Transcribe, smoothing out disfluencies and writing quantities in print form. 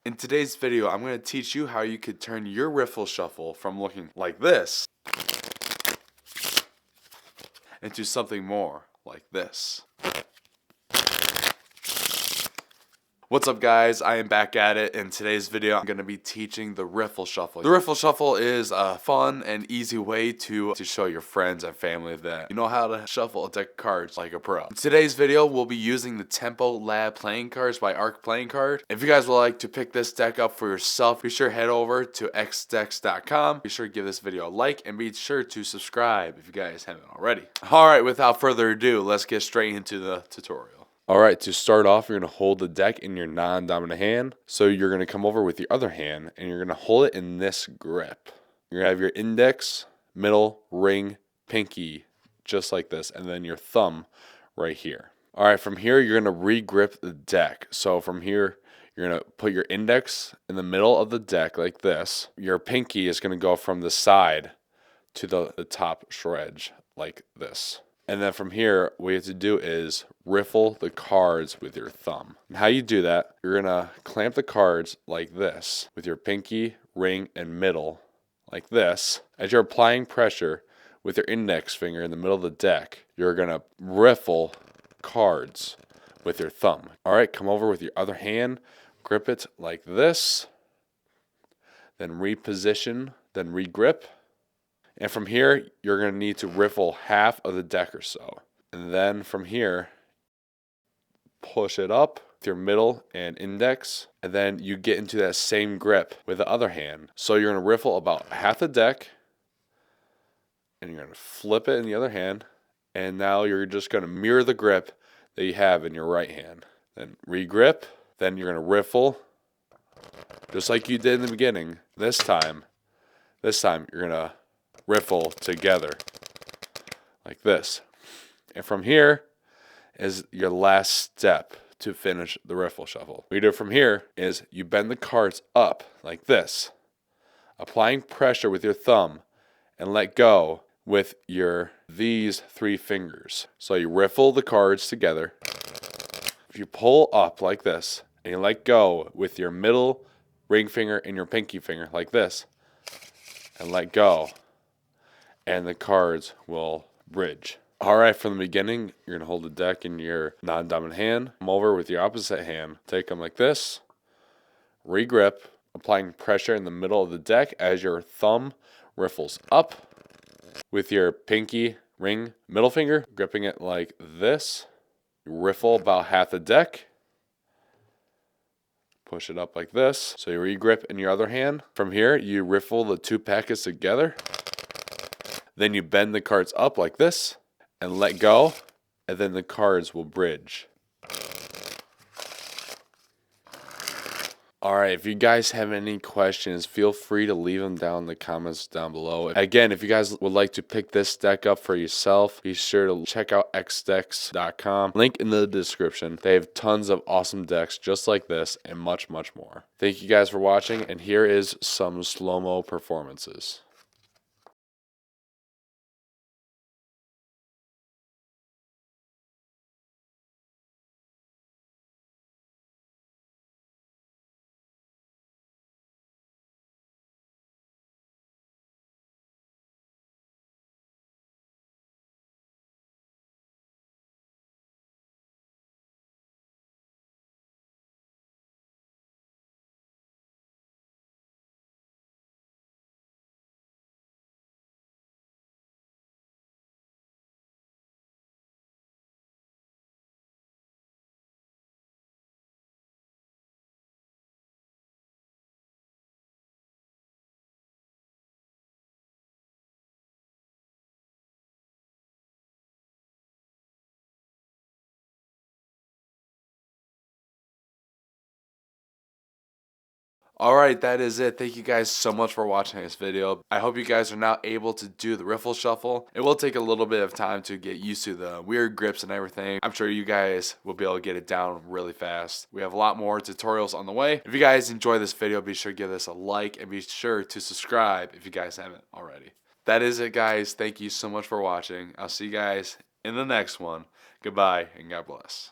In today's video, I'm going to teach you how you could turn your riffle shuffle from looking like this into something more like this. What's up guys, I am back at it. In today's video, I'm going to be teaching the riffle shuffle. The riffle shuffle is a fun and easy way to show your friends and family that you know how to shuffle a deck of cards like a pro. In today's video, we'll be using the Tempo Lab playing cards by Arc Playing Card. If you guys would like to pick this deck up for yourself, be sure to head over to xdex.com. Be sure to give this video a like and be sure to subscribe if you guys haven't already. Alright, without further ado, let's get straight into the tutorial. Alright, to start off, you're going to hold the deck in your non-dominant hand. So you're going to come over with your other hand, and you're going to hold it in this grip. You're going to have your index, middle, ring, pinky, just like this, and then your thumb right here. Alright, from here, you're going to re-grip the deck. So from here, you're going to put your index in the middle of the deck like this. Your pinky is going to go from the side to the top edge like this. And then from here, what you have to do is riffle the cards with your thumb. And how you do that, you're going to clamp the cards like this with your pinky, ring, and middle like this. As you're applying pressure with your index finger in the middle of the deck, you're going to riffle cards with your thumb. All right, come over with your other hand, grip it like this, then reposition, then regrip. And from here, you're going to need to riffle half of the deck or so. And then from here, push it up with your middle and index. And then you get into that same grip with the other hand. So you're going to riffle about half the deck. And you're going to flip it in the other hand. And now you're just going to mirror the grip that you have in your right hand. Then regrip. Then you're going to riffle. Just like you did in the beginning. This time you're going to riffle together like this. And from here is your last step to finish the riffle shuffle. What you do from here is you bend the cards up like this, applying pressure with your thumb and let go with these three fingers. So you riffle the cards together. If you pull up like this and you let go with your middle ring finger and your pinky finger like this and let go, and the cards will bridge. Alright, from the beginning, you're going to hold the deck in your non-dominant hand. Come over with your opposite hand. Take them like this. Regrip, applying pressure in the middle of the deck as your thumb riffles up. With your pinky, ring, middle finger, gripping it like this. Riffle about half the deck. Push it up like this. So you regrip in your other hand. From here, you riffle the two packets together. Then you bend the cards up like this and let go, and then the cards will bridge. Alright, if you guys have any questions, feel free to leave them down in the comments down below. Again, if you guys would like to pick this deck up for yourself, be sure to check out xdex.com. Link in the description. They have tons of awesome decks just like this and much, much more. Thank you guys for watching, and here is some slow-mo performances. Alright, that is it. Thank you guys so much for watching this video. I hope you guys are now able to do the riffle shuffle. It will take a little bit of time to get used to the weird grips and everything. I'm sure you guys will be able to get it down really fast. We have a lot more tutorials on the way. If you guys enjoy this video, be sure to give this a like and be sure to subscribe if you guys haven't already. That is it, guys. Thank you so much for watching. I'll see you guys in the next one. Goodbye and God bless.